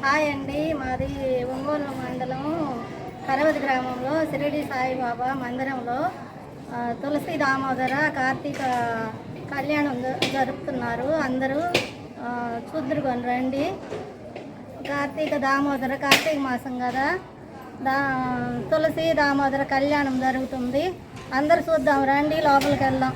Hi అండి, మాది ఒంగోలు మండలం కరవది గ్రామంలో షిరిడి సాయిబాబా మందిరంలో తులసి దామోదర కార్తీక కళ్యాణం జరుపుతున్నారు. అందరూ చూద్దరుకొని రండి. కార్తీక మాసం కదా, తులసి దామోదర కళ్యాణం జరుగుతుంది. అందరు చూద్దాం రండి, లోపలికి వెళ్దాం.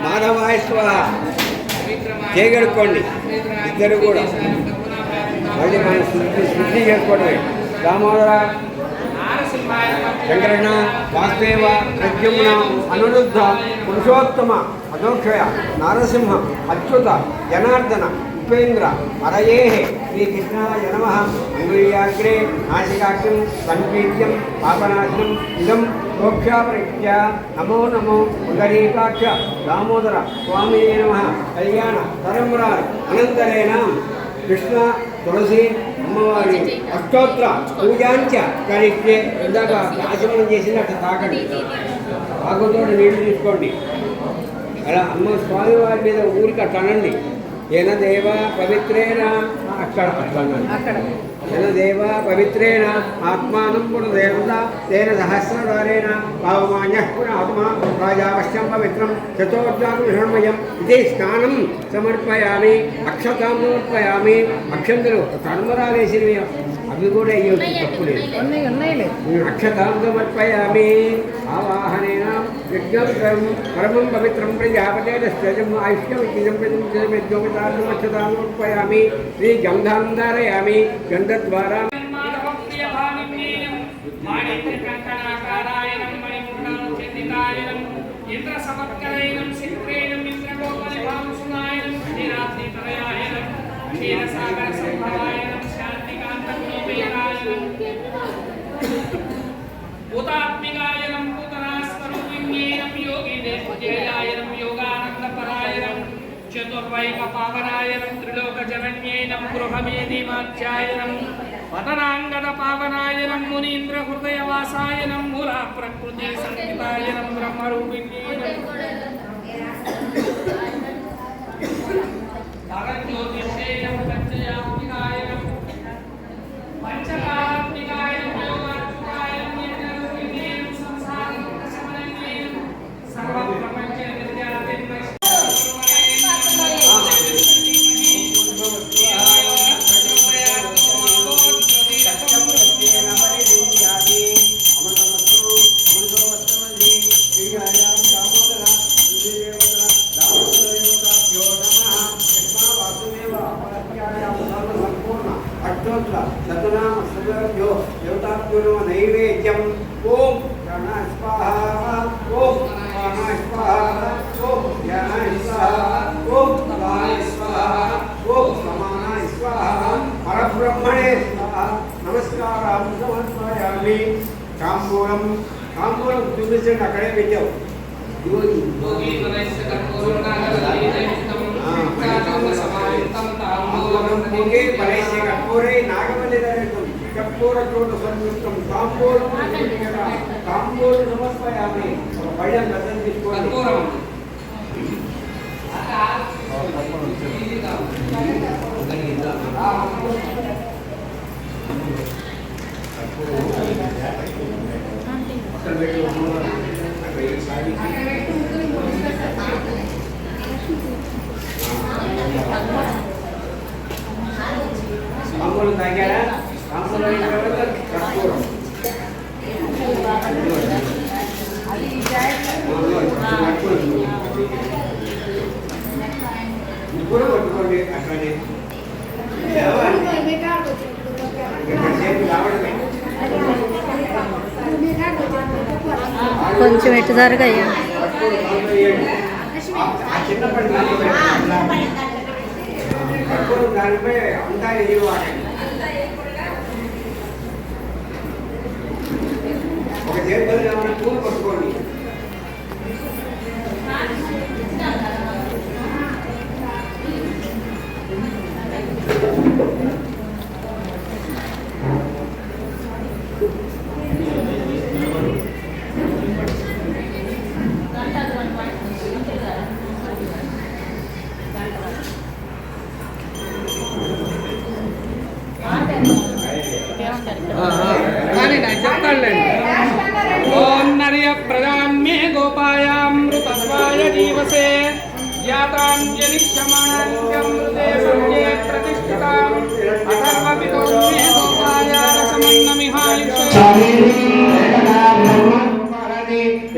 మాధవాయ స్వాహ చేయగలుక్కోండి. ఇద్దరు కూడా మళ్ళీ మన శుద్ధి చేసుకోవడమే. దామోదర, శంకరణ, వాసుదేవ, ప్రద్యుమ్న, అనురుద్ధ, పురుషోత్తమ, అధోక్షయ, నారసింహ, అచ్యుత, జనార్దన, ఉపేంద్ర, హరయే శ్రీకృష్ణాయ నమః. అంగుళ్యాగ్రే నాసికాక్షం సంకీర్త్యం పాపనాశనం ఇదం మోక్షాపరిత్య. నమో నమో పుండరీకాక్ష దామోదర స్వామి నమః. కళ్యాణ తరంబరాలు అనంతరేణ కృష్ణ తులసి అమ్మవారి అష్టోత్తర పూజాంచ కరిస్తే ఇందాక ఆచమనం చేసినట్టు తాకండి. తాగుతోటి నీళ్లు తీసుకోండి. అలా అమ్మ స్వామివారి మీద ఊరికి అట్లా అనండి. ఏన దేవ పవిత్రేణ అక్కడ ఏన దేవ పవిత్రేణ ఆత్మానం కూడా దేవత తేన సహస్రధారేణ పావమాన్య ఆత్మ రాజావశ్యం పవిత్రం చతోర్జామయం ఇది స్నానం సమర్పయామి. అక్షతాం సమర్పయామి. అక్షంతులు కర్మరాలేసినవి అవి కూడా అయ్యి తప్పులేదు. అక్షతాం సమర్పయామి. ఆవాహనేన యజ్ఞం పరమం పవిత్రం ప్రజాపతేజం ఆయుష్యం అక్షతాం సమర్పయామి. శ్రీ గంధాం ధారయామి. గంధద్వారా ఇంద్ర సమర్కరైనం శక్రేణం ఇంద్రగోపరిభాంసునాయనం క్షీరాబ్ధితరయాయనం క్షీరసాగర సంభవాయనం శాంతికాంతకృపేరాయనం భూతాత్మికాయనం భూతరాస్వరూపిణ్యేనం యోగినేయాయనం యోగానందపరాయనం చతుర్వైక పావనాయనం త్రిలోకజనన్యేనం గృహమేధిమాధ్యాయనం పతనాంగద పావనాయనం మునీంద్ర హృదయవాసాయనం మూలా ప్రకృతి సంహితాయనం బ్రహ్మరూపిణ్యేనం పరజ్యోతిషేయం పంచయాత్మికాయనం పంచకాత్మికాయనం యోగాత్మికాయనం యజ్ఞరూపిణ్యేనం సంసారశమనన్యేనం సర్వప్రపంచ విద్యార్థిన్వై నైవేద్యం. ఓం ప్రాణ స్వాహ, ఓం ప్రాణ స్వాహ, ఓం జ్ఞాన స్వాహ, ఓం సమాన స్వాహ, ఓం సమాన స్వాహ, పరబ్రహ్మణే స్వాహ. నమస్కారం సమర్పయామి. కాంబూలం చూపించండి, అక్కడే పెట్టావు. కర్పూరే నాగమల్లి కర్పూర చోట సంయుక్తం తాంబూలం తాంబూలం సమర్పయామి. పళ్ళం దర్శనం తీసుకోండి. తాంబూలం తాగారా? తాంబూలం అయిన తర్వాత కర్పూరం అది కొంచెం ఎటు జరగయ్యా. కర్పూరం 47. ఆ చిన్న పడి కర్పూరం దానిపై అంతా ఇది వాడండి. ఒక చేతులు ఏమైనా పూలు పట్టుకోండి. ओम नर्य प्रदान में गोपायामृतस्वाय जीवसे ज्ञातांजलिक्षमाणान्यमृते संगे प्रतिष्ठिताम् अथर्वपितो मे गोपायाय समन्नमिहायुषे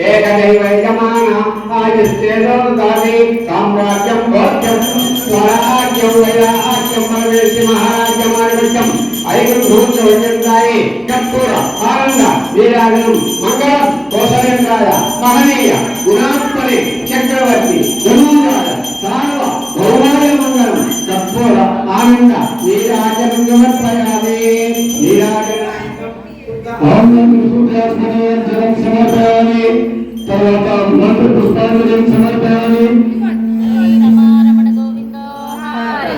एकदैवैकमाना आयुष्येदोदानि साम्राज्यं भोज्यं स्वराज्यं वैराज्यं परमेश्वर महाराज्यं आयुष्यं ఐదు భూతవజంతాయి కర్పూర ఆనంద వీరాగనం మంగళం కోసలేంద్రాయ మహనీయ గుణాత్మని చక్రవర్తి ధనురాయ సార్వ భౌమాయ మంగళం కర్పూర ఆనంద వీరాజం సమర్పయామి సమర్పయామి తర్వాత మంత్ర పుష్పాంజలిం సమర్పయామి. రమణ గోవిందో హరి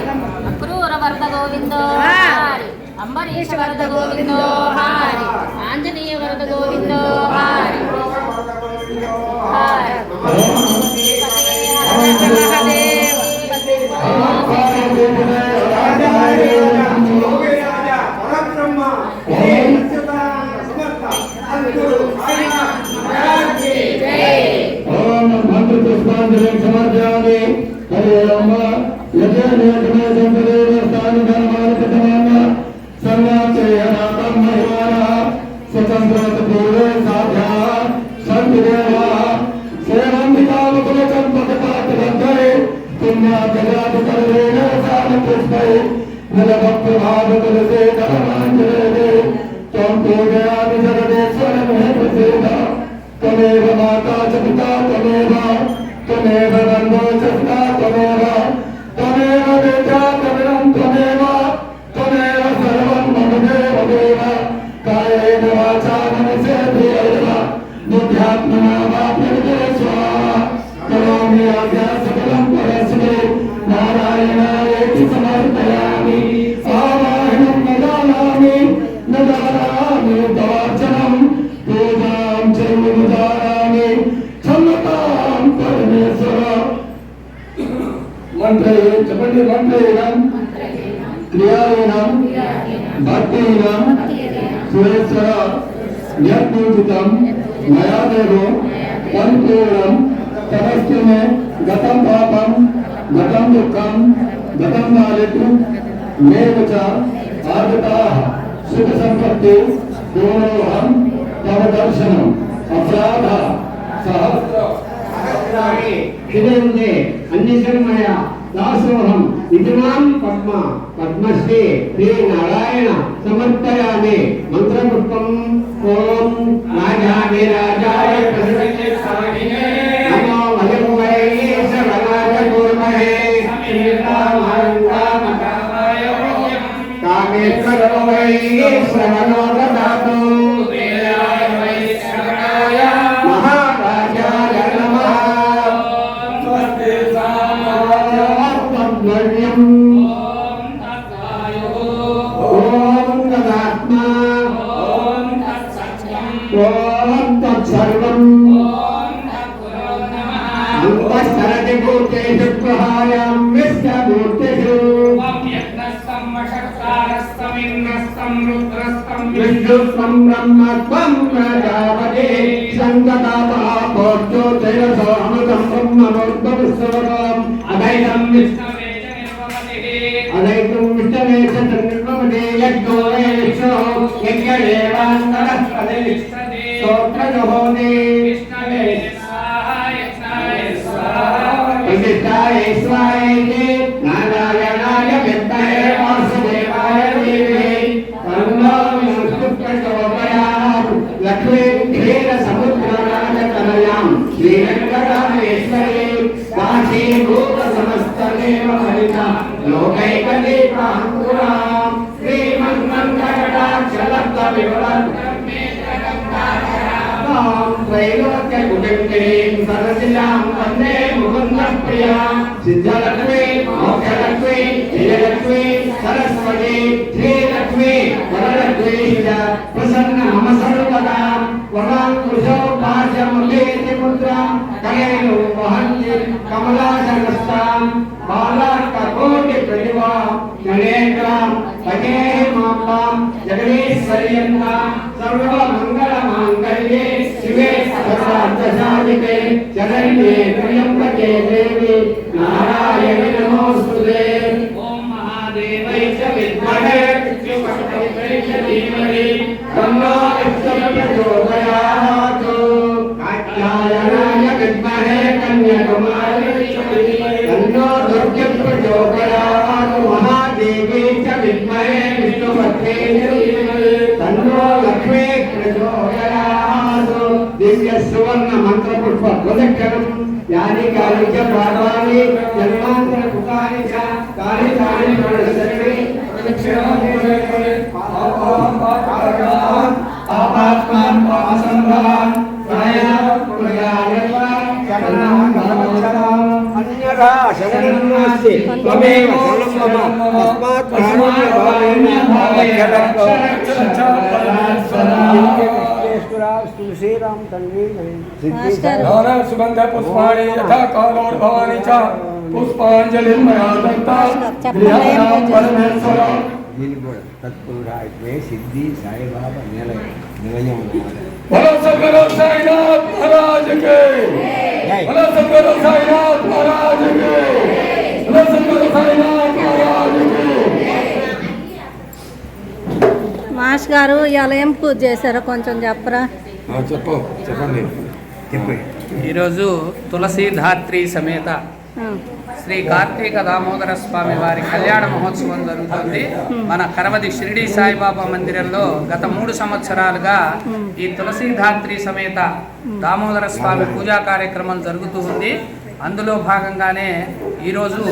అక్రూర వరద గోవిందో హరి అంబరీష వరద గోవిందో హరి ఆంజనేయ వరద గోవిందో హరి హరి మంత్ర పుష్పాంజలిం సమర్పయామి. హరే రామ యజనేతమే సంపదేవ స్థానికమానకతమాన సంగాచయనాతం మహిమాన స్వతంత్రత పూర్వే సాధ్యా సంతిదేవ సేనందికావకుల చంపకపాతలద్దై పుణ్యాకజాతకరేణ సాన పుష్పై నలభప్రభావతులసే కరమాంజలే త్వం పూజయామి జగదేశ్వరమే ప్రసేద त्वमेव माता च पिता त्वमेव त्वमेव बन्धो च पिता त्वमेव त्वमेव वेदा त्वमेवं त्वमेव त्वमेव सर्वं मम देवदेव कायेन वाचा मनसेन्द्रियैर्व बुद्ध्यात्मना वा प्रकृते करोमि सकलं परस्मै नारायणायेति समर्पयामि. आवाहनं न जानामि न जानामि तवार्चनं पूजां चैवदारामि क्षमतां परमेश्वर. మంత్రయే చెప్పండి. మంత్రయేనం క్రియాయేనం భక్తియేనం సురేశ్వర యత్పూజితం మయా దేవో పరిపూర్ణం తపస్సుమే గతం పాపం గతం దుఃఖం గతం నాలికు మేవచ ఆగతాః సుఖ సంపత్తి పూర్వోహం తవ దర్శనం అపరాధ సహస్రాణి హృదయందే అన్యజన్మయ దాసోహం విద్యమాన్ పద్మ పద్మశ్రీ శ్రీ నారాయణ సమర్పయామి. మంత్రపుష్పం ఓం రాజాయ రాజాయ నమో వయం వై సర్వనాథ కుర్మహే కామేశ్వరో వై శ్రవణో దదాతు మహారాజాయ నమః. తద్వర్యం ఓం తదాత్మా ఓం తత్సర్వం అంతఃసరతి భూతేషు ప్రహాయాం విశ్వభూతేషు విష్ణుస్వం బ్రహ్మత్వం ప్రజాపతి సంగతాపో తైరసోమృతం బ్రహ్మణోద్భవిస్వరం అదైతం అదైతం విష్ణవే చతుర్నిర్మమతే యజ్ఞో వేషో యజ్ఞదేవాంతరస్పదే స్తోత్రజోహోదే విష్ణవే ప్రతిష్ఠాయ స్వాయేతి నారాయణాయ విద్మహే వాసుదేవాయ ధీమహి తన్నో విష్ణుః ప్రచోదయాత్. లక్ష్మీ క్షీర సముద్రరాజ తనయ భూత సమస్తదేవ హరిత లోకైకదీపాంకురాం శ్రీమన్మంగళాక్షలబ్ధ వివరం त्रैलोक्यकुटुम्बिनीं सरसिजां वन्दे मुकुन्दप्रियां सिद्धलक्ष्मी मोक्षलक्ष्मी जयलक्ष्मी सरस्वती श्रीलक्ष्मी वरलक्ष्मी च प्रसन्नमम सर्वदा वरां कुशोपास्यमुखेति मुद्रां कलेषु वहन्ति कमलासनस्तां बालार्ककोटिप्रतिभां गणेन्द्रां भजेमां जगदीश्वर्यन्नां सर्वमङ्गलमाङ्गल्ये शिवे सर्वार्थसाधिके शरण्ये त्र्यम्बके देवी नारायणि नमोस्तुते। ओम महादेवै च विद्महे विष्णुपत्नीवै च धीमहि तन्नो विष्णुः प्रचोदयात्। कात्यायनाय विद्महे कन्याकुमारी च धीमहि तन्नो दुर्गः प्रचोदयात्। महादेवी च विद्महे विष्णुपत्नी च धीमहि तन्नो लक्ष्मी प्रचोदयात्। दिव्य सुवर्ण मंत्र पुष्प प्रदक्षिणं यानि कानि च पापानि जन्मांतर कृतानि च तानि तानि प्रणश्यन्ति प्रदक्षिणं पापात्मान् पापसंभवान् प्रायान् पुनरायत्वा शरणं भवच्छराम् अन्यथा शरणं नास्ति त्वमेव शरणं मम तस्मात् कारुण्यभावेन श्रीराम तन्वी सुगंध पुष्पाणि यथा कालोद्भवानि च पुष्पांजलिं मया दत्ता गृहाणां परमेश्वर तत्पुरुषाय सिद्धि साई बाबा निलयम बोलो सद्गुरु साईनाथ महाराज के बोलो सद्गुरु साईनाथ महाराज के बोलो सद्गुरु साईनाथ महाराज के। మాస్ గారు ఇవాళ ఏం పూజ చేశారో కొంచెం చెప్పరా? చెప్పండి ఈరోజు తులసీధాత్రి సమేత శ్రీ కార్తీక దామోదర స్వామి వారి కళ్యాణ మహోత్సవం జరుగుతుంది. మన కరవది షిరిడి సాయిబాబా మందిరంలో గత 3 సంవత్సరాలుగా ఈ తులసీధాత్రి సమేత దామోదర స్వామి పూజా కార్యక్రమం జరుగుతూ ఉంది. అందులో భాగంగానే ఈరోజు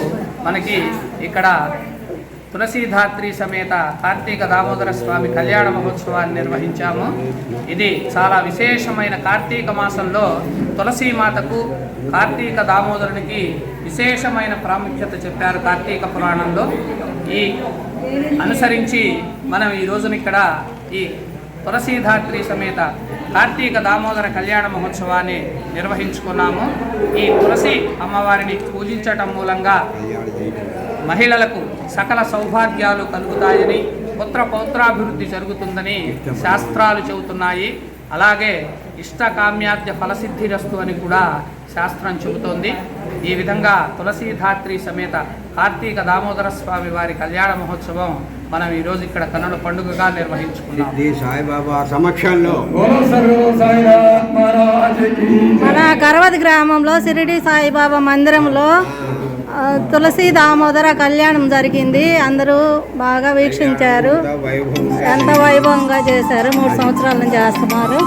మనకి ఇక్కడ తులసీధాత్రి సమేత కార్తీక దామోదర స్వామి కళ్యాణ మహోత్సవాన్ని నిర్వహించాము. ఇది చాలా విశేషమైన కార్తీక మాసంలో తులసీమాతకు కార్తీక దామోదరునికి విశేషమైన ప్రాముఖ్యత చెప్పారు కార్తీక పురాణంలో. ఈ అనుసరించి మనం ఈ రోజున ఇక్కడ ఈ తులసీధాత్రి సమేత కార్తీక దామోదర కళ్యాణ మహోత్సవాన్ని నిర్వహించుకున్నాము. ఈ తులసి అమ్మవారిని పూజించటం మూలంగా మహిళలకు సకల సౌభాగ్యాలు కలుగుతాయని, పుత్ర పౌత్రాభివృద్ధి జరుగుతుందని శాస్త్రాలు చెబుతున్నాయి. అలాగే ఇష్టకామ్యాద్య ఫలసిద్ధిరస్తు అని కూడా శాస్త్రం చెబుతోంది. ఈ విధంగా తులసీధాత్రి సమేత కార్తీక దామోదర స్వామి వారి కళ్యాణ మహోత్సవం మనం ఈరోజు ఇక్కడ కన్నుల పండుగగా నిర్వహించుకున్నాం. సాయిబాబా సమక్షంలో మన గర్వది గ్రామంలో షిరిడి సాయిబాబా మందిరంలో తులసి దామోదర కళ్యాణం జరిగింది. అందరూ బాగా వీక్షించారు. ఎంత వైభవంగా చేశారు. 3 సంవత్సరాల నుంచి చేస్తున్నారు.